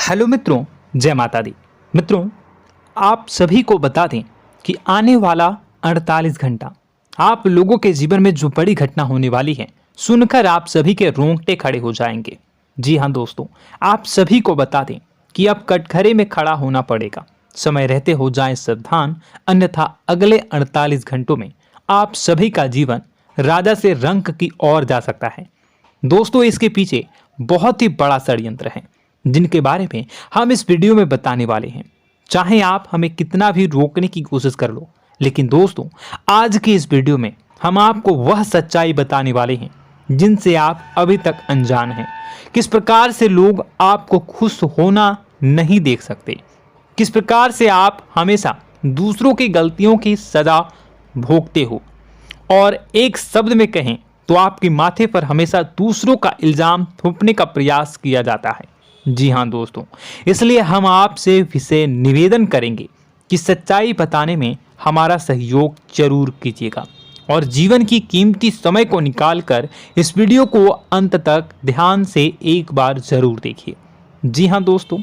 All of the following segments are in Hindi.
हेलो मित्रों, जय माता दी। मित्रों, आप सभी को बता दें कि आने वाला 48 घंटा आप लोगों के जीवन में जो बड़ी घटना होने वाली है, सुनकर आप सभी के रोंगटे खड़े हो जाएंगे। जी हाँ दोस्तों, आप सभी को बता दें कि अब कटघरे में खड़ा होना पड़ेगा। समय रहते हो जाएं सावधान, अन्यथा अगले 48 घंटों में आप सभी का जीवन राजा से रंक की ओर जा सकता है। दोस्तों, इसके पीछे बहुत ही बड़ा षड्यंत्र है जिनके बारे में हम इस वीडियो में बताने वाले हैं। चाहे आप हमें कितना भी रोकने की कोशिश कर लो, लेकिन दोस्तों आज की इस वीडियो में हम आपको वह सच्चाई बताने वाले हैं जिनसे आप अभी तक अनजान हैं। किस प्रकार से लोग आपको खुश होना नहीं देख सकते, किस प्रकार से आप हमेशा दूसरों की गलतियों की सजा भोगते हो, और एक शब्द में कहें तो आपके माथे पर हमेशा दूसरों का इल्जाम थोपने का प्रयास किया जाता है। जी हाँ दोस्तों, इसलिए हम आपसे विशेष निवेदन करेंगे कि सच्चाई बताने में हमारा सहयोग जरूर कीजिएगा और जीवन की कीमती समय को निकालकर इस वीडियो को अंत तक ध्यान से एक बार जरूर देखिए। जी हाँ दोस्तों,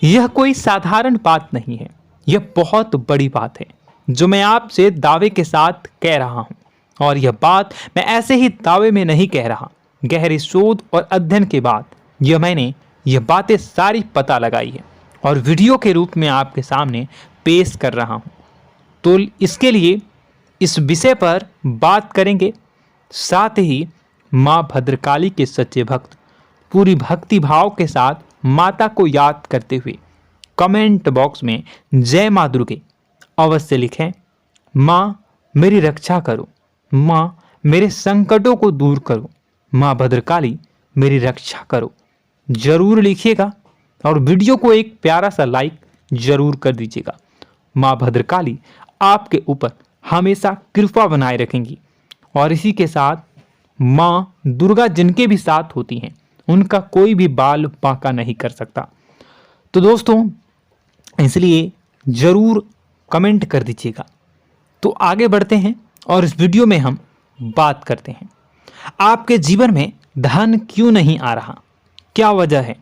यह कोई साधारण बात नहीं है, यह बहुत बड़ी बात है जो मैं आपसे दावे के साथ कह रहा हूँ। और यह बात मैं ऐसे ही दावे में नहीं कह रहा, गहरी शोध और अध्ययन के बाद मैंने यह बातें सारी पता लगाई है और वीडियो के रूप में आपके सामने पेश कर रहा हूं। तो इसके लिए इस विषय पर बात करेंगे। साथ ही मां भद्रकाली के सच्चे भक्त पूरी भक्ति भाव के साथ माता को याद करते हुए कमेंट बॉक्स में जय मां दुर्गे अवश्य लिखें। मां मेरी रक्षा करो, मां मेरे संकटों को दूर करो, मां भद्रकाली मेरी रक्षा करो, जरूर लिखिएगा और वीडियो को एक प्यारा सा लाइक जरूर कर दीजिएगा। मां भद्रकाली आपके ऊपर हमेशा कृपा बनाए रखेंगी और इसी के साथ मां दुर्गा जिनके भी साथ होती हैं उनका कोई भी बाल बांका नहीं कर सकता। तो दोस्तों, इसलिए जरूर कमेंट कर दीजिएगा। तो आगे बढ़ते हैं और इस वीडियो में हम बात करते हैं, आपके जीवन में धन क्यों नहीं आ रहा, क्या वजह है।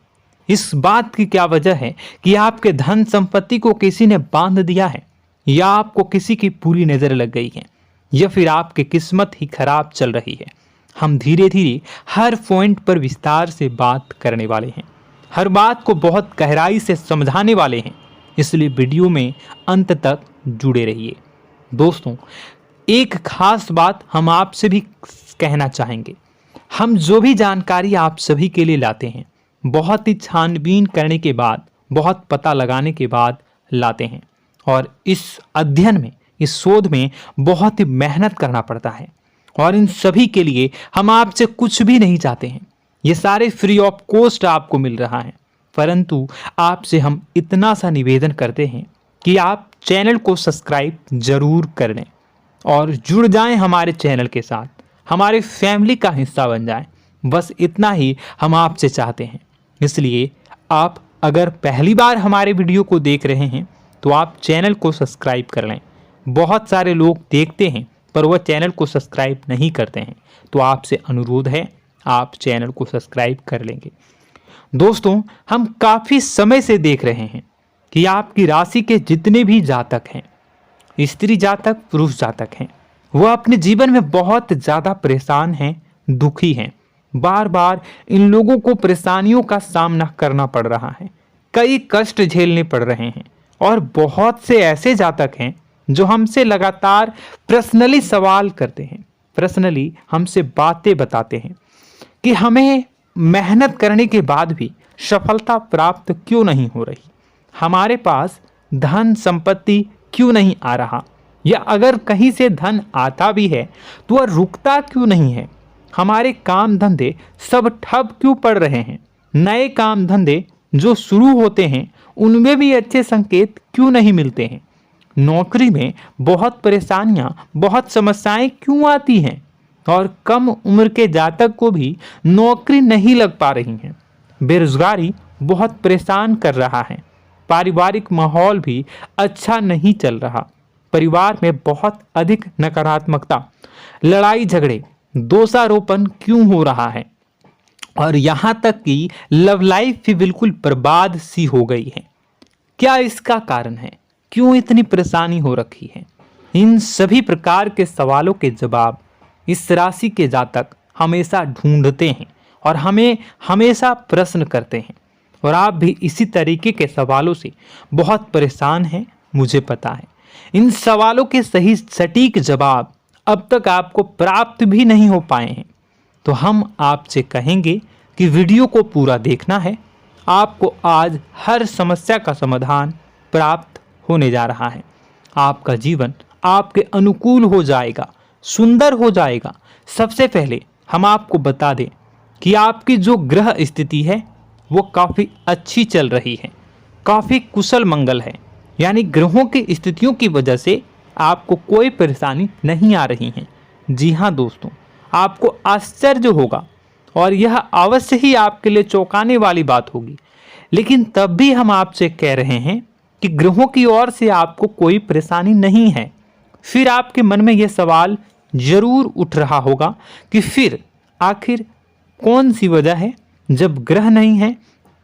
इस बात की क्या वजह है कि आपके धन संपत्ति को किसी ने बांध दिया है, या आपको किसी की पूरी नजर लग गई है, या फिर आपकी किस्मत ही खराब चल रही है। हम धीरे धीरे हर पॉइंट पर विस्तार से बात करने वाले हैं, हर बात को बहुत गहराई से समझाने वाले हैं, इसलिए वीडियो में अंत तक जुड़े रहिए। दोस्तों, एक खास बात हम आपसे भी कहना चाहेंगे, हम जो भी जानकारी आप सभी के लिए लाते हैं बहुत ही छानबीन करने के बाद, बहुत पता लगाने के बाद लाते हैं, और इस अध्ययन में, इस शोध में बहुत ही मेहनत करना पड़ता है। और इन सभी के लिए हम आपसे कुछ भी नहीं चाहते हैं, ये सारे फ्री ऑफ कॉस्ट आपको मिल रहा है, परंतु आपसे हम इतना सा निवेदन करते हैं कि आप चैनल को सब्सक्राइब जरूर कर लें और जुड़ जाएं हमारे चैनल के साथ, हमारे फैमिली का हिस्सा बन जाएं। बस इतना ही हम आपसे चाहते हैं। इसलिए आप अगर पहली बार हमारे वीडियो को देख रहे हैं तो आप चैनल को सब्सक्राइब कर लें। बहुत सारे लोग देखते हैं पर वह चैनल को सब्सक्राइब नहीं करते हैं, तो आपसे अनुरोध है आप चैनल को सब्सक्राइब कर लेंगे। दोस्तों, हम काफ़ी समय से देख रहे हैं कि आपकी राशि के जितने भी जातक हैं, स्त्री जातक, पुरुष जातक हैं, वह अपने जीवन में बहुत ज़्यादा परेशान हैं, दुखी हैं। बार बार इन लोगों को परेशानियों का सामना करना पड़ रहा है, कई कष्ट झेलने पड़ रहे हैं, और बहुत से ऐसे जातक हैं जो हमसे लगातार पर्सनली सवाल करते हैं, पर्सनली हमसे बातें बताते हैं कि हमें मेहनत करने के बाद भी सफलता प्राप्त क्यों नहीं हो रही, हमारे पास धन संपत्ति क्यों नहीं आ रहा, या अगर कहीं से धन आता भी है तो वह रुकता क्यों नहीं है, हमारे काम धंधे सब ठप क्यों पड़ रहे हैं, नए काम धंधे जो शुरू होते हैं उनमें भी अच्छे संकेत क्यों नहीं मिलते हैं, नौकरी में बहुत परेशानियां, बहुत समस्याएं क्यों आती हैं, और कम उम्र के जातक को भी नौकरी नहीं लग पा रही हैं, बेरोजगारी बहुत परेशान कर रहा है, पारिवारिक माहौल भी अच्छा नहीं चल रहा, परिवार में बहुत अधिक नकारात्मकता, लड़ाई झगड़े, दोषारोपण क्यों हो रहा है, और यहाँ तक कि लव लाइफ भी बिल्कुल बर्बाद सी हो गई है। क्या इसका कारण है? क्यों इतनी परेशानी हो रखी है? इन सभी प्रकार के सवालों के जवाब इस राशि के जातक हमेशा ढूंढते हैं और हमें हमेशा प्रश्न करते हैं। और आप भी इसी तरीके के सवालों से बहुत परेशान हैं, मुझे पता है। इन सवालों के सही सटीक जवाब अब तक आपको प्राप्त भी नहीं हो पाए हैं। तो हम आपसे कहेंगे कि वीडियो को पूरा देखना है। आपको आज हर समस्या का समाधान प्राप्त होने जा रहा है। आपका जीवन आपके अनुकूल हो जाएगा, सुंदर हो जाएगा। सबसे पहले हम आपको बता दें कि आपकी जो ग्रह स्थिति है वो काफ़ी अच्छी चल रही है, काफ़ी कुशल मंगल है। यानी ग्रहों की स्थितियों की वजह से आपको कोई परेशानी नहीं आ रही है। जी हाँ दोस्तों, आपको आश्चर्य होगा और यह अवश्य ही आपके लिए चौंकाने वाली बात होगी। लेकिन तब भी हम आपसे कह रहे हैं कि ग्रहों की ओर से आपको कोई परेशानी नहीं है। फिर आपके मन में यह सवाल जरूर उठ रहा होगा कि फिर आखिर कौन सी वजह है? जब ग्रह नहीं है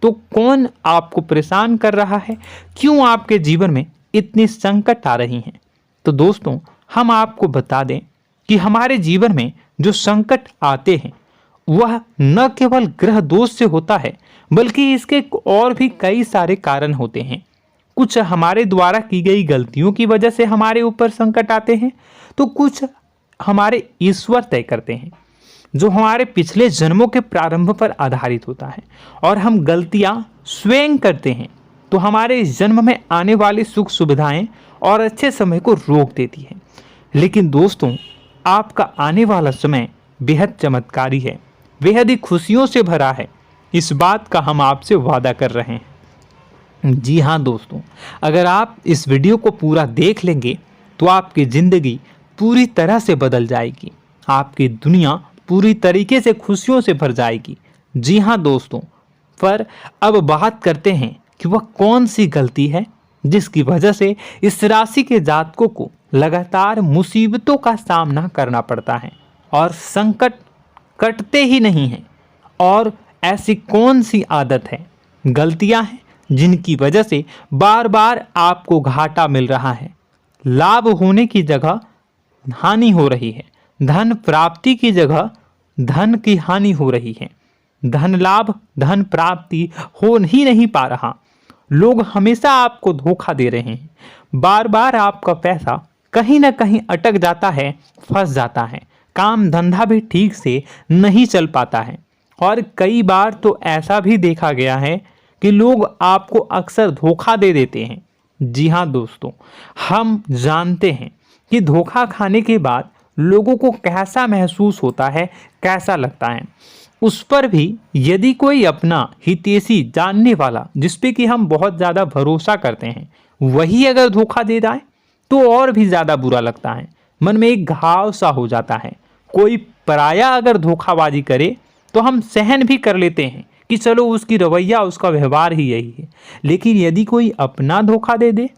तो कौन आपको परेशान कर रहा है? क्यों आपके जीवन में इतनी संकट आ रही हैं? तो दोस्तों, हम आपको बता दें कि हमारे जीवन में जो संकट आते हैं वह न केवल ग्रह दोष से होता है, बल्कि इसके और भी कई सारे कारण होते हैं। कुछ हमारे द्वारा की गई गलतियों की वजह से हमारे ऊपर संकट आते हैं, तो कुछ हमारे ईश्वर तय करते हैं, जो हमारे पिछले जन्मों के प्रारंभ पर आधारित होता है। और हम गलतियां स्वयं करते हैं तो हमारे इस जन्म में आने वाली सुख सुविधाएं और अच्छे समय को रोक देती है। लेकिन दोस्तों, आपका आने वाला समय बेहद चमत्कारी है, बेहद ही खुशियों से भरा है। इस बात का हम आपसे वादा कर रहे हैं। जी हाँ दोस्तों, अगर आप इस वीडियो को पूरा देख लेंगे तो आपकी ज़िंदगी पूरी तरह से बदल जाएगी, आपकी दुनिया पूरी तरीके से खुशियों से भर जाएगी। जी हाँ दोस्तों, पर अब बात करते हैं कि वह कौन सी गलती है जिसकी वजह से इस राशि के जातकों को लगातार मुसीबतों का सामना करना पड़ता है और संकट कटते ही नहीं हैं। और ऐसी कौन सी आदत है, गलतियां हैं जिनकी वजह से बार बार आपको घाटा मिल रहा है, लाभ होने की जगह हानि हो रही है, धन प्राप्ति की जगह धन की हानि हो रही है, धन लाभ धन प्राप्ति हो ही नहीं पा रहा, लोग हमेशा आपको धोखा दे रहे हैं, बार बार आपका पैसा कहीं ना कहीं अटक जाता है, फंस जाता है, काम धंधा भी ठीक से नहीं चल पाता है। और कई बार तो ऐसा भी देखा गया है कि लोग आपको अक्सर धोखा दे देते हैं। जी हाँ दोस्तों, हम जानते हैं कि धोखा खाने के बाद लोगों को कैसा महसूस होता है, कैसा लगता है। उस पर भी यदि कोई अपना हितैषी जानने वाला, जिस पे कि हम बहुत ज़्यादा भरोसा करते हैं, वही अगर धोखा दे जाए तो और भी ज़्यादा बुरा लगता है, मन में एक घाव सा हो जाता है। कोई पराया अगर धोखाबाजी करे तो हम सहन भी कर लेते हैं कि चलो उसकी रवैया, उसका व्यवहार ही यही है। लेकिन यदि कोई अपना धोखा दे दे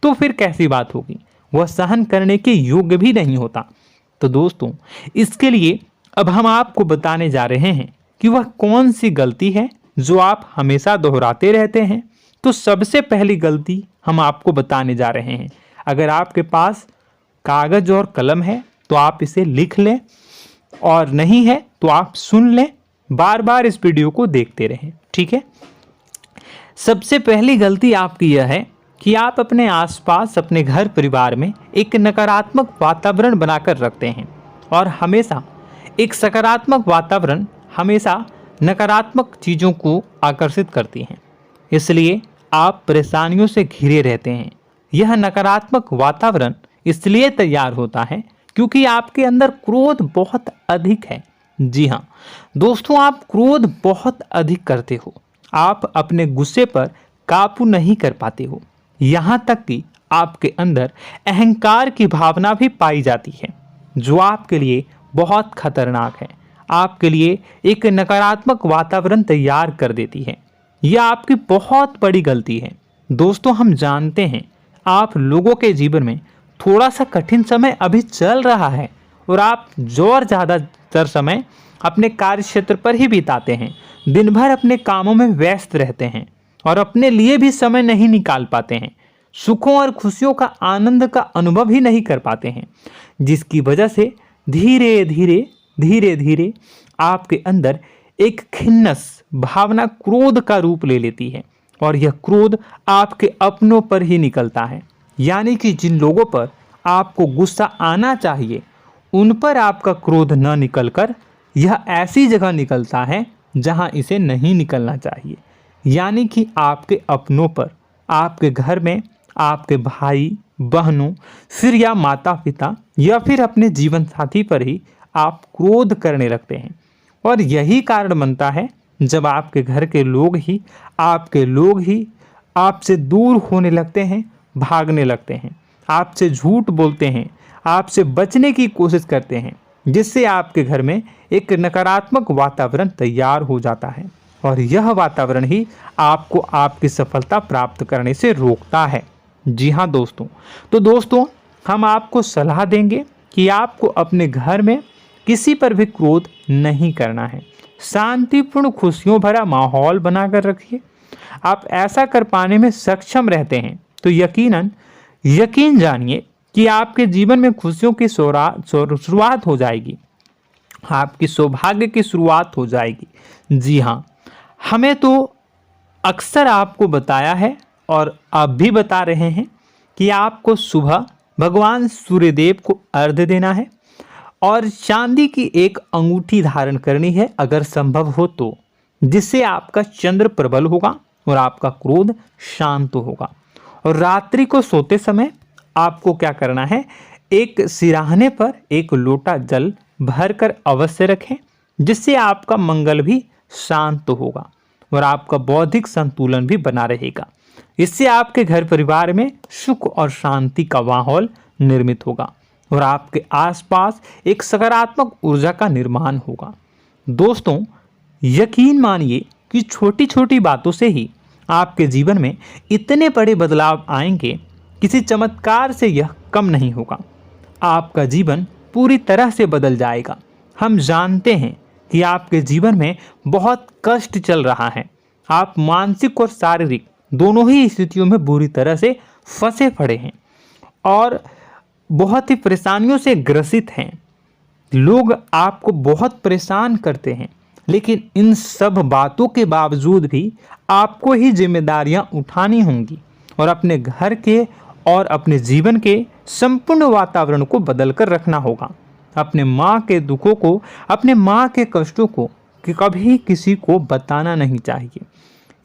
तो फिर कैसी बात होगी, वह सहन करने के योग्य भी नहीं होता। तो दोस्तों, इसके लिए अब हम आपको बताने जा रहे हैं कि वह कौन सी गलती है जो आप हमेशा दोहराते रहते हैं। तो सबसे पहली गलती हम आपको बताने जा रहे हैं। अगर आपके पास कागज और कलम है तो आप इसे लिख लें, और नहीं है तो आप सुन लें, बार बार इस वीडियो को देखते रहें, ठीक है। सबसे पहली गलती आपकी यह है कि आप अपने आसपास, अपने घर परिवार में एक नकारात्मक वातावरण बनाकर रखते हैं। और हमेशा एक सकारात्मक वातावरण हमेशा नकारात्मक चीज़ों को आकर्षित करती हैं, इसलिए आप परेशानियों से घिरे रहते हैं। यह नकारात्मक वातावरण इसलिए तैयार होता है क्योंकि आपके अंदर क्रोध बहुत अधिक है। जी हाँ दोस्तों, आप क्रोध बहुत अधिक करते हो, आप अपने गुस्से पर काबू नहीं कर पाते हो, यहाँ तक कि आपके अंदर अहंकार की भावना भी पाई जाती है, जो आपके लिए बहुत खतरनाक है, आपके लिए एक नकारात्मक वातावरण तैयार कर देती है। यह आपकी बहुत बड़ी गलती है। दोस्तों, हम जानते हैं आप लोगों के जीवन में थोड़ा सा कठिन समय अभी चल रहा है और आप और ज़्यादातर समय अपने कार्य क्षेत्र पर ही बिताते हैं, दिन भर अपने कामों में व्यस्त रहते हैं और अपने लिए भी समय नहीं निकाल पाते हैं, सुखों और खुशियों का आनंद का अनुभव ही नहीं कर पाते हैं, जिसकी वजह से धीरे धीरे धीरे धीरे आपके अंदर एक खिन्नस भावना क्रोध का रूप ले लेती है और यह क्रोध आपके अपनों पर ही निकलता है। यानी कि जिन लोगों पर आपको गुस्सा आना चाहिए उन पर आपका क्रोध न निकलकर यह ऐसी जगह निकलता है जहां इसे नहीं निकलना चाहिए। यानी कि आपके अपनों पर, आपके घर में आपके भाई बहनों, फिर या माता पिता या फिर अपने जीवन साथी पर ही आप क्रोध करने लगते हैं। और यही कारण बनता है जब आपके घर के लोग ही आपसे दूर होने लगते हैं, भागने लगते हैं, आपसे झूठ बोलते हैं, आपसे बचने की कोशिश करते हैं, जिससे आपके घर में एक नकारात्मक वातावरण तैयार हो जाता है और यह वातावरण ही आपको आपकी सफलता प्राप्त करने से रोकता है। जी हाँ दोस्तों, तो दोस्तों हम आपको सलाह देंगे कि आपको अपने घर में किसी पर भी क्रोध नहीं करना है। शांतिपूर्ण खुशियों भरा माहौल बनाकर रखिए। आप ऐसा कर पाने में सक्षम रहते हैं तो यकीन जानिए कि आपके जीवन में खुशियों की शुरुआत हो जाएगी, आपकी सौभाग्य की शुरुआत हो जाएगी। जी हाँ, हमें तो अक्सर आपको बताया है और आप भी बता रहे हैं कि आपको सुबह भगवान सूर्यदेव को अर्घ्य देना है और चांदी की एक अंगूठी धारण करनी है अगर संभव हो तो, जिससे आपका चंद्र प्रबल होगा और आपका क्रोध शांत होगा। और रात्रि को सोते समय आपको क्या करना है, एक सिराहने पर एक लोटा जल भरकर अवश्य रखें, जिससे आपका मंगल भी शांत होगा और आपका बौद्धिक संतुलन भी बना रहेगा। इससे आपके घर परिवार में सुख और शांति का माहौल निर्मित होगा और आपके आसपास एक सकारात्मक ऊर्जा का निर्माण होगा। दोस्तों यकीन मानिए कि छोटी छोटी बातों से ही आपके जीवन में इतने बड़े बदलाव आएंगे, किसी चमत्कार से यह कम नहीं होगा। आपका जीवन पूरी तरह से बदल जाएगा। हम जानते हैं कि आपके जीवन में बहुत कष्ट चल रहा है, आप मानसिक और शारीरिक दोनों ही स्थितियों में बुरी तरह से फंसे पड़े हैं और बहुत ही परेशानियों से ग्रसित हैं। लोग आपको बहुत परेशान करते हैं, लेकिन इन सब बातों के बावजूद भी आपको ही जिम्मेदारियां उठानी होंगी और अपने घर के और अपने जीवन के संपूर्ण वातावरण को बदल कर रखना होगा। अपने माँ के दुखों को, अपने माँ के कष्टों को कभी किसी को बताना नहीं चाहिए,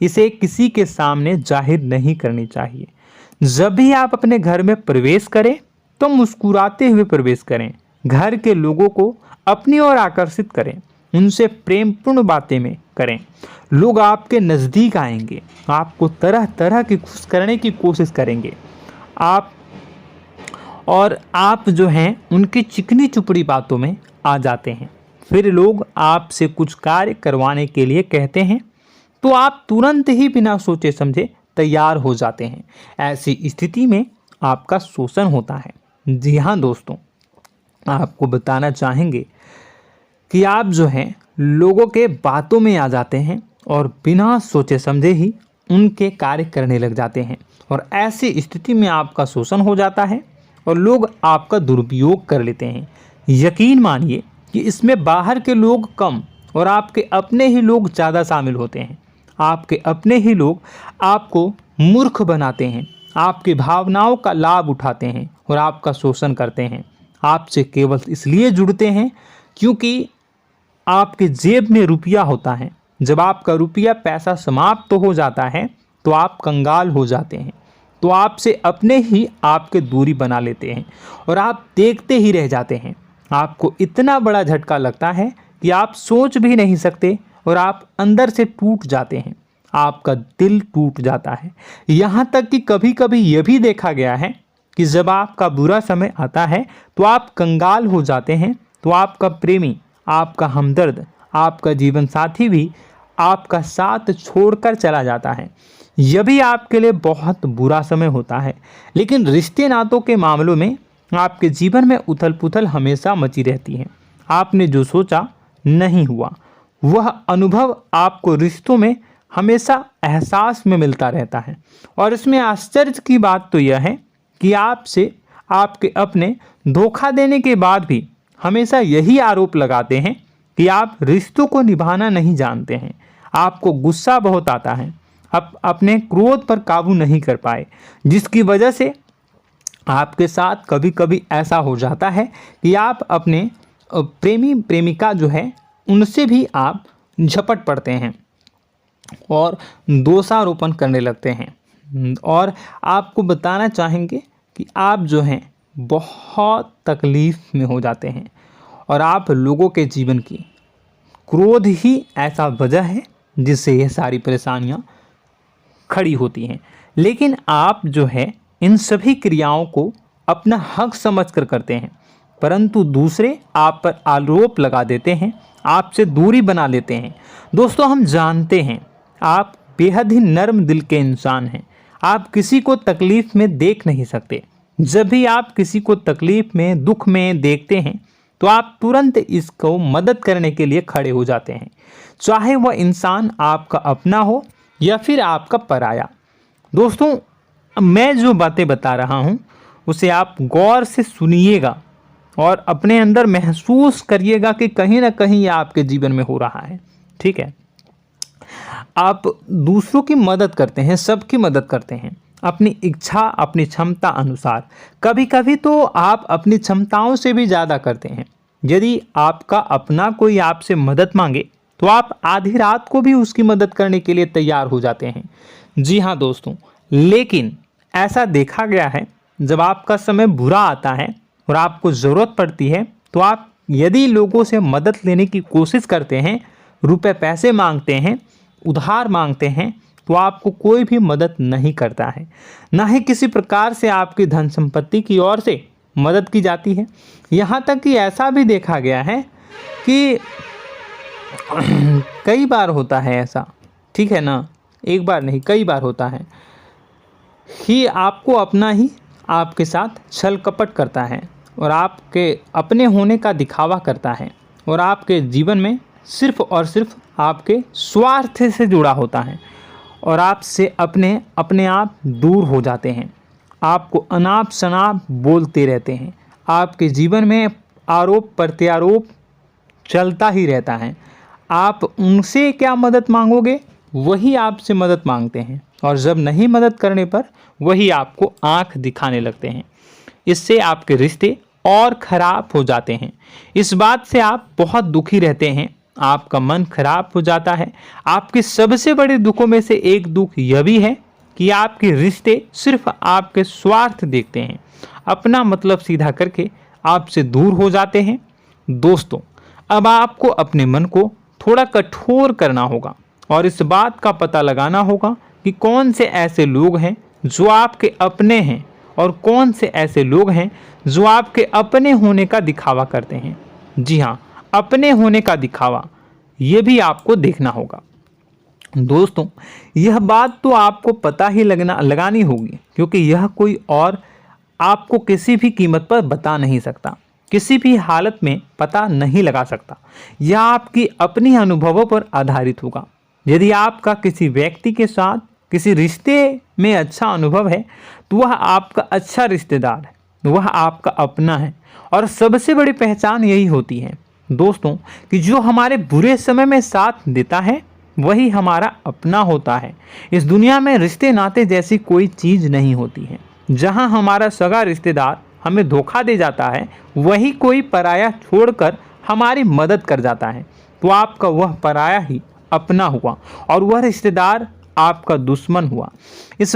इसे किसी के सामने जाहिर नहीं करनी चाहिए। जब भी आप अपने घर में प्रवेश करें तो मुस्कुराते हुए प्रवेश करें, घर के लोगों को अपनी ओर आकर्षित करें, उनसे प्रेमपूर्ण बातें में करें। लोग आपके नज़दीक आएंगे, आपको तरह तरह की खुश करने की कोशिश करेंगे। आप जो हैं उनकी चिकनी चुपड़ी बातों में आ जाते हैं। फिर लोग आपसे कुछ कार्य करवाने के लिए कहते हैं तो आप तुरंत ही बिना सोचे समझे तैयार हो जाते हैं। ऐसी स्थिति में आपका शोषण होता है। जी हाँ दोस्तों, आपको बताना चाहेंगे कि आप जो हैं लोगों के बातों में आ जाते हैं और बिना सोचे समझे ही उनके कार्य करने लग जाते हैं और ऐसी स्थिति में आपका शोषण हो जाता है और लोग आपका दुरुपयोग कर लेते हैं। यकीन मानिए कि इसमें बाहर के लोग कम और आपके अपने ही लोग ज़्यादा शामिल होते हैं। आपके अपने ही लोग आपको मूर्ख बनाते हैं, आपकी भावनाओं का लाभ उठाते हैं और आपका शोषण करते हैं। आपसे केवल इसलिए जुड़ते हैं क्योंकि आपके जेब में रुपया होता है। जब आपका रुपया पैसा समाप्त हो जाता है तो आप कंगाल हो जाते हैं, तो आपसे अपने ही आपके दूरी बना लेते हैं और आप देखते ही रह जाते हैं। आपको इतना बड़ा झटका लगता है कि आप सोच भी नहीं सकते और आप अंदर से टूट जाते हैं, आपका दिल टूट जाता है। यहाँ तक कि कभी कभी यह भी देखा गया है कि जब आपका बुरा समय आता है तो आप कंगाल हो जाते हैं, तो आपका प्रेमी, आपका हमदर्द, आपका जीवन साथी भी आपका साथ छोड़कर चला जाता है। यह भी आपके लिए बहुत बुरा समय होता है। लेकिन रिश्ते नातों के मामलों में आपके जीवन में उथल पुथल हमेशा मची रहती है। आपने जो सोचा नहीं हुआ। वह अनुभव आपको रिश्तों में हमेशा एहसास में मिलता रहता है। और इसमें आश्चर्य की बात तो यह है कि आपसे आपके अपने धोखा देने के बाद भी हमेशा यही आरोप लगाते हैं कि आप रिश्तों को निभाना नहीं जानते हैं। आपको गुस्सा बहुत आता है, आप अपने क्रोध पर काबू नहीं कर पाए, जिसकी वजह से आपके साथ कभी कभी ऐसा हो जाता है कि आप अपने प्रेमी प्रेमिका जो है उनसे भी आप झपट पड़ते हैं और दोषारोपण करने लगते हैं। और आपको बताना चाहेंगे कि आप जो हैं बहुत तकलीफ़ में हो जाते हैं और आप लोगों के जीवन की क्रोध ही ऐसा वजह है जिससे ये सारी परेशानियां खड़ी होती हैं। लेकिन आप जो है इन सभी क्रियाओं को अपना हक समझकर करते हैं, परंतु दूसरे आप पर आरोप लगा देते हैं, आपसे दूरी बना लेते हैं। दोस्तों, हम जानते हैं आप बेहद ही नर्म दिल के इंसान हैं। आप किसी को तकलीफ़ में देख नहीं सकते। जब भी आप किसी को तकलीफ़ में, दुख में देखते हैं तो आप तुरंत इसको मदद करने के लिए खड़े हो जाते हैं, चाहे वह इंसान आपका अपना हो या फिर आपका पराया। दोस्तों, मैं जो बातें बता रहा हूँ उसे आप गौर से सुनिएगा और अपने अंदर महसूस करिएगा कि कहीं ना कहीं यह आपके जीवन में हो रहा है। ठीक है, आप दूसरों की मदद करते हैं, सबकी मदद करते हैं अपनी इच्छा, अपनी क्षमता अनुसार। कभी कभी तो आप अपनी क्षमताओं से भी ज़्यादा करते हैं। यदि आपका अपना कोई आपसे मदद मांगे तो आप आधी रात को भी उसकी मदद करने के लिए तैयार हो जाते हैं। जी हाँ दोस्तों, लेकिन ऐसा देखा गया है जब आपका समय बुरा आता है और आपको ज़रूरत पड़ती है तो आप यदि लोगों से मदद लेने की कोशिश करते हैं, रुपए पैसे मांगते हैं, उधार मांगते हैं, तो आपको कोई भी मदद नहीं करता है। ना ही किसी प्रकार से आपकी धन संपत्ति की ओर से मदद की जाती है। यहाँ तक कि ऐसा भी देखा गया है कि कई बार होता है ऐसा, ठीक है ना, एक बार नहीं कई बार होता है कि आपको अपना ही आपके साथ छल कपट करता है और आपके अपने होने का दिखावा करता है और आपके जीवन में सिर्फ और सिर्फ आपके स्वार्थ से जुड़ा होता है और आपसे अपने आप दूर हो जाते हैं। आपको अनाप शनाप बोलते रहते हैं। आपके जीवन में आरोप प्रत्यारोप चलता ही रहता है। आप उनसे क्या मदद मांगोगे, वही आपसे मदद मांगते हैं और जब नहीं मदद करने पर वही आपको आंख दिखाने लगते हैं। इससे आपके रिश्ते और ख़राब हो जाते हैं। इस बात से आप बहुत दुखी रहते हैं, आपका मन खराब हो जाता है। आपके सबसे बड़े दुखों में से एक दुख यह भी है कि आपके रिश्ते सिर्फ आपके स्वार्थ देखते हैं, अपना मतलब सीधा करके आपसे दूर हो जाते हैं। दोस्तों, अब आपको अपने मन को थोड़ा कठोर करना होगा और इस बात का पता लगाना होगा कि कौन से ऐसे लोग हैं जो आपके अपने हैं और कौन से ऐसे लोग हैं जो आपके अपने होने का दिखावा करते हैं। जी हाँ, अपने होने का दिखावा, ये भी आपको देखना होगा। दोस्तों, यह बात तो आपको पता ही लगानी होगी, क्योंकि यह कोई और आपको किसी भी कीमत पर बता नहीं सकता, किसी भी हालत में पता नहीं लगा सकता। यह आपकी अपनी अनुभवों पर आधारित होगा। यदि आपका किसी व्यक्ति के साथ किसी रिश्ते में अच्छा अनुभव है तो वह आपका अच्छा रिश्तेदार है, वह आपका अपना है। और सबसे बड़ी पहचान यही होती है दोस्तों कि जो हमारे बुरे समय में साथ देता है वही हमारा अपना होता है। इस दुनिया में रिश्ते नाते जैसी कोई चीज़ नहीं होती है। जहां हमारा सगा रिश्तेदार हमें धोखा दे जाता है, वही कोई पराया छोड़कर हमारी मदद कर जाता है, तो आपका वह पराया ही अपना हुआ और वह रिश्तेदार आपका दुश्मन हुआ। इस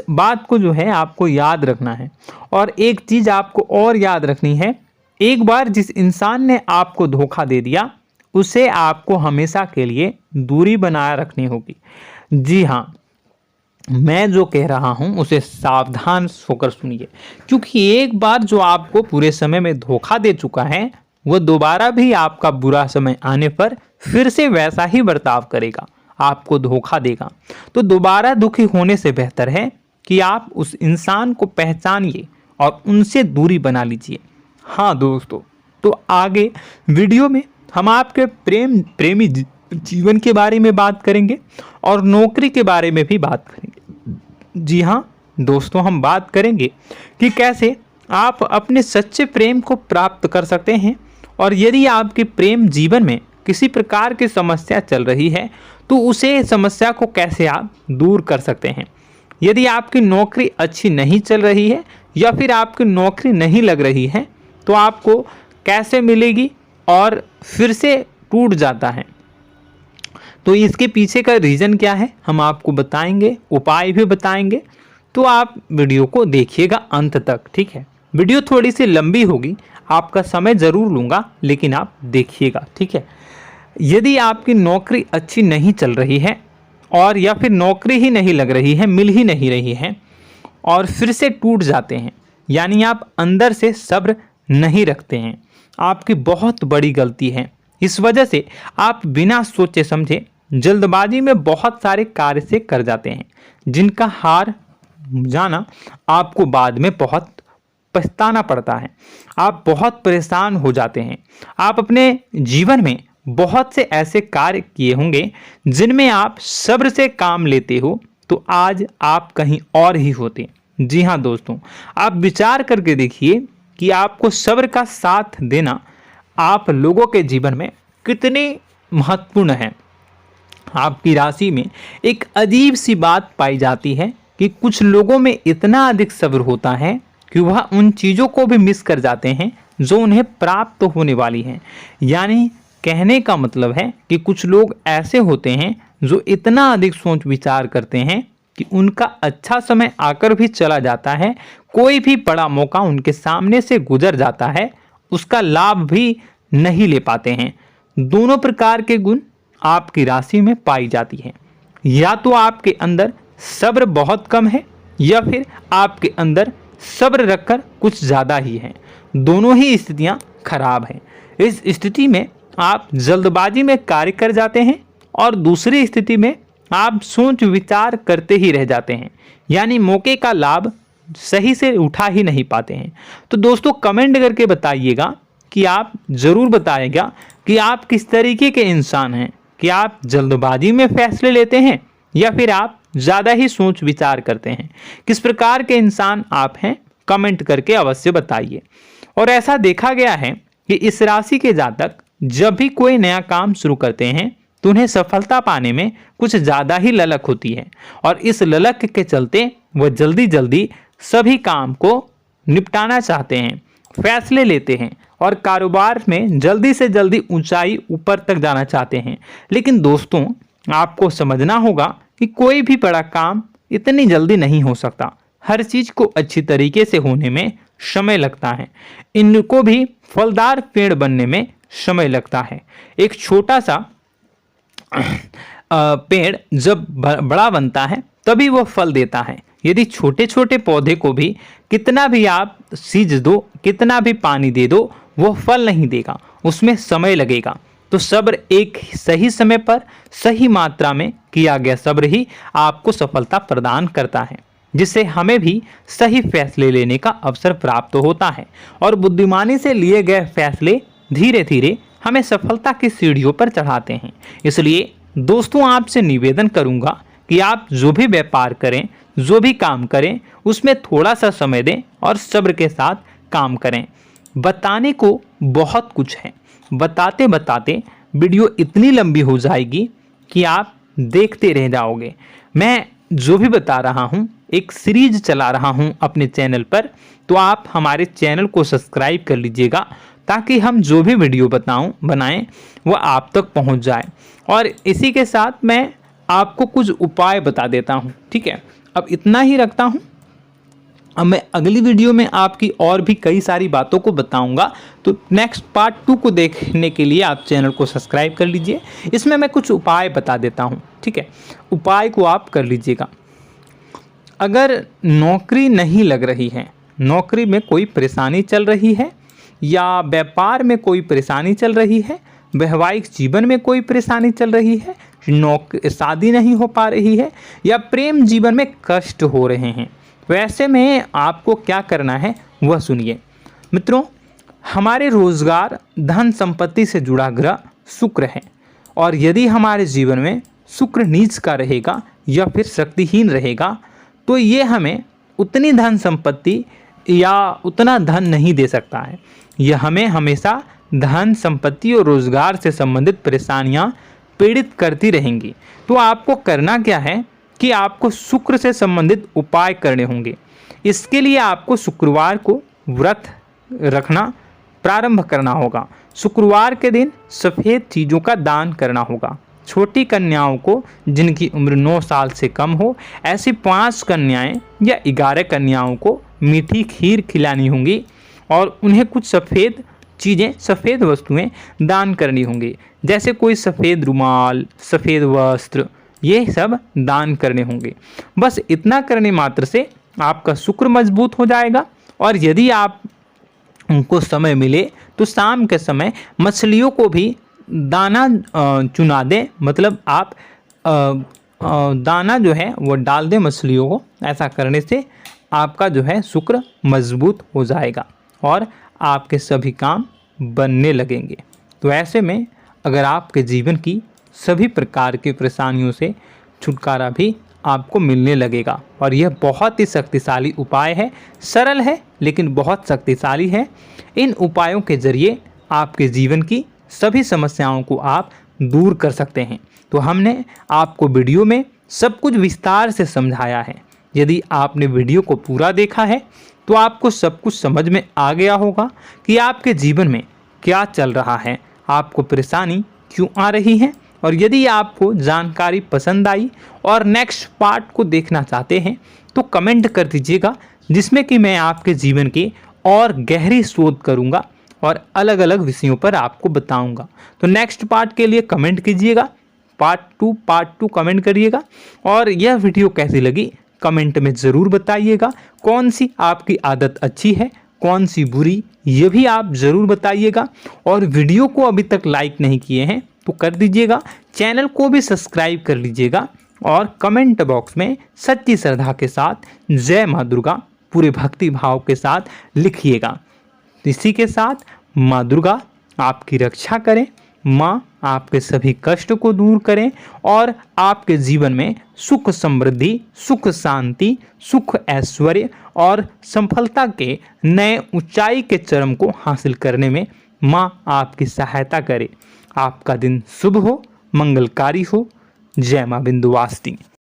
बात को जो है आपको याद रखना है। और एक चीज़ आपको और याद रखनी है, एक बार जिस इंसान ने आपको धोखा दे दिया उसे आपको हमेशा के लिए दूरी बनाए रखनी होगी। जी हाँ, मैं जो कह रहा हूँ उसे सावधान होकर सुनिए, क्योंकि एक बार जो आपको पूरे समय में धोखा दे चुका है वह दोबारा भी आपका बुरा समय आने पर फिर से वैसा ही बर्ताव करेगा, आपको धोखा देगा। तो दोबारा दुखी होने से बेहतर है कि आप उस इंसान को पहचानिए और उनसे दूरी बना लीजिए। हाँ दोस्तों, तो आगे वीडियो में हम आपके प्रेमी जीवन के बारे में बात करेंगे और नौकरी के बारे में भी बात करेंगे। जी हाँ दोस्तों, हम बात करेंगे कि कैसे आप अपने सच्चे प्रेम को प्राप्त कर सकते हैं, और यदि आपके प्रेम जीवन में किसी प्रकार की समस्या चल रही है तो उसे समस्या को कैसे आप दूर कर सकते हैं। यदि आपकी नौकरी अच्छी नहीं चल रही है या फिर आपकी नौकरी नहीं लग रही है तो आपको कैसे मिलेगी और फिर से टूट जाता है, तो इसके पीछे का रीज़न क्या है हम आपको बताएंगे, उपाय भी बताएंगे। तो आप वीडियो को देखिएगा अंत तक, ठीक है। वीडियो थोड़ी सी लंबी होगी, आपका समय ज़रूर लूँगा, लेकिन आप देखिएगा, ठीक है। यदि आपकी नौकरी अच्छी नहीं चल रही है और या फिर नौकरी ही नहीं लग रही है, मिल ही नहीं रही है और फिर से टूट जाते हैं, यानी आप अंदर से सब्र नहीं रखते हैं, आपकी बहुत बड़ी गलती है। इस वजह से आप बिना सोचे समझे जल्दबाजी में बहुत सारे कार्य से कर जाते हैं, जिनका हार जाना आपको बाद में बहुत पछताना पड़ता है। आप बहुत परेशान हो जाते हैं। आप अपने जीवन में बहुत से ऐसे कार्य किए होंगे जिनमें आप सब्र से काम लेते हो, तो आज आप कहीं और ही होते। जी हाँ दोस्तों, आप विचार करके देखिए कि आपको सब्र का साथ देना आप लोगों के जीवन में कितने महत्वपूर्ण है। आपकी राशि में एक अजीब सी बात पाई जाती है कि कुछ लोगों में इतना अधिक सब्र होता है कि वह उन चीज़ों को भी मिस कर जाते हैं जो उन्हें प्राप्त होने वाली हैं। यानी कहने का मतलब है कि कुछ लोग ऐसे होते हैं जो इतना अधिक सोच विचार करते हैं कि उनका अच्छा समय आकर भी चला जाता है, कोई भी बड़ा मौका उनके सामने से गुजर जाता है, उसका लाभ भी नहीं ले पाते हैं। दोनों प्रकार के गुण आपकी राशि में पाई जाती है। या तो आपके अंदर सब्र बहुत कम है या फिर आपके अंदर सब्र रखकर कुछ ज़्यादा ही है। दोनों ही स्थितियाँ खराब हैं। इस स्थिति में आप जल्दबाजी में कार्य कर जाते हैं और दूसरी स्थिति में आप सोच विचार करते ही रह जाते हैं, यानी मौके का लाभ सही से उठा ही नहीं पाते हैं। तो दोस्तों कमेंट करके बताइएगा कि आप ज़रूर बताइएगा कि आप किस तरीके के इंसान हैं, कि आप जल्दबाजी में फैसले लेते हैं या फिर आप ज़्यादा ही सोच विचार करते हैं। किस प्रकार के इंसान आप हैं, कमेंट करके अवश्य बताइए। और ऐसा देखा गया है कि इस राशि के जातक जब भी कोई नया काम शुरू करते हैं तो उन्हें सफलता पाने में कुछ ज़्यादा ही ललक होती है, और इस ललक के चलते वह जल्दी जल्दी सभी काम को निपटाना चाहते हैं, फैसले लेते हैं और कारोबार में जल्दी से जल्दी ऊंचाई ऊपर तक जाना चाहते हैं। लेकिन दोस्तों आपको समझना होगा कि कोई भी बड़ा काम इतनी जल्दी नहीं हो सकता। हर चीज़ को अच्छी तरीके से होने में समय लगता है। इनको भी फलदार पेड़ बनने में समय लगता है। एक छोटा सा पेड़ जब बड़ा बनता है तभी वो फल देता है। यदि छोटे छोटे पौधे को भी कितना भी आप सींच दो, कितना भी पानी दे दो, वो फल नहीं देगा, उसमें समय लगेगा। तो सब्र एक सही समय पर सही मात्रा में किया गया सब्र ही आपको सफलता प्रदान करता है, जिससे हमें भी सही फैसले लेने का अवसर प्राप्त होता है और बुद्धिमानी से लिए गए फैसले धीरे धीरे हमें सफलता की सीढ़ियों पर चढ़ाते हैं। इसलिए दोस्तों आपसे निवेदन करूंगा कि आप जो भी व्यापार करें, जो भी काम करें, उसमें थोड़ा सा समय दें और सब्र के साथ काम करें। बताने को बहुत कुछ है, बताते बताते वीडियो इतनी लंबी हो जाएगी कि आप देखते रह जाओगे। मैं जो भी बता रहा हूँ एक सीरीज चला रहा हूँ अपने चैनल पर, तो आप हमारे चैनल को सब्सक्राइब कर लीजिएगा ताकि हम जो भी वीडियो बनाएं वो आप तक पहुँच जाए। और इसी के साथ मैं आपको कुछ उपाय बता देता हूँ, ठीक है। अब इतना ही रखता हूँ। अब मैं अगली वीडियो में आपकी और भी कई सारी बातों को बताऊंगा, तो नेक्स्ट पार्ट 2 को देखने के लिए आप चैनल को सब्सक्राइब कर लीजिए। इसमें मैं कुछ उपाय बता देता हूं, ठीक है। उपाय को आप कर लीजिएगा। अगर नौकरी नहीं लग रही है, नौकरी में कोई परेशानी चल रही है, या व्यापार में कोई परेशानी चल रही है, वैवाहिक जीवन में कोई परेशानी चल रही है, शादी नहीं हो पा रही है, या प्रेम जीवन में कष्ट हो रहे हैं, वैसे में आपको क्या करना है वह सुनिए। मित्रों, हमारे रोजगार धन संपत्ति से जुड़ा ग्रह शुक्र है, और यदि हमारे जीवन में शुक्र नीच का रहेगा या फिर शक्तिहीन रहेगा तो ये हमें उतनी धन संपत्ति या उतना धन नहीं दे सकता है। यह हमें हमेशा धन संपत्ति और रोजगार से संबंधित परेशानियां पीड़ित करती रहेंगी। तो आपको करना क्या है कि आपको शुक्र से संबंधित उपाय करने होंगे। इसके लिए आपको शुक्रवार को व्रत रखना प्रारंभ करना होगा। शुक्रवार के दिन सफ़ेद चीज़ों का दान करना होगा। छोटी कन्याओं को जिनकी उम्र 9 साल से कम हो, ऐसी 5 कन्याएं या 11 कन्याओं को मीठी खीर खिलानी होंगी और उन्हें कुछ सफ़ेद चीज़ें, सफ़ेद वस्तुएं दान करनी होंगी, जैसे कोई सफ़ेद रुमाल, सफ़ेद वस्त्र, ये सब दान करने होंगे। बस इतना करने मात्र से आपका शुक्र मजबूत हो जाएगा। और यदि आप उनको समय मिले तो शाम के समय मछलियों को भी दाना चुना दें, मतलब आप दाना जो है वो डाल दें मछलियों को। ऐसा करने से आपका जो है शुक्र मजबूत हो जाएगा और आपके सभी काम बनने लगेंगे। तो ऐसे में अगर आपके जीवन की सभी प्रकार की परेशानियों से छुटकारा भी आपको मिलने लगेगा। और यह बहुत ही शक्तिशाली उपाय है, सरल है लेकिन बहुत शक्तिशाली है। इन उपायों के जरिए आपके जीवन की सभी समस्याओं को आप दूर कर सकते हैं। तो हमने आपको वीडियो में सब कुछ विस्तार से समझाया है। यदि आपने वीडियो को पूरा देखा है तो आपको सब कुछ समझ में आ गया होगा कि आपके जीवन में क्या चल रहा है, आपको परेशानी क्यों आ रही है। और यदि आपको जानकारी पसंद आई और नेक्स्ट पार्ट को देखना चाहते हैं तो कमेंट कर दीजिएगा, जिसमें कि मैं आपके जीवन की और गहरी शोध करूंगा और अलग अलग विषयों पर आपको बताऊंगा। तो नेक्स्ट पार्ट के लिए कमेंट कीजिएगा, पार्ट टू कमेंट करिएगा। और यह वीडियो कैसी लगी कमेंट में ज़रूर बताइएगा। कौन सी आपकी आदत अच्छी है, कौन सी बुरी, ये भी आप ज़रूर बताइएगा। और वीडियो को अभी तक लाइक नहीं किए हैं तो कर दीजिएगा, चैनल को भी सब्सक्राइब कर लीजिएगा और कमेंट बॉक्स में सच्ची श्रद्धा के साथ जय माँ दुर्गा पूरे भक्ति भाव के साथ लिखिएगा। इसी के साथ माँ दुर्गा आपकी रक्षा करें, माँ आपके सभी कष्ट को दूर करें और आपके जीवन में सुख समृद्धि, सुख शांति, सुख ऐश्वर्य और सफलता के नए ऊंचाई के चरम को हासिल करने में माँ आपकी सहायता करे। आपका दिन शुभ हो, मंगलकारी हो। जय माँ विंध्यवासिनी।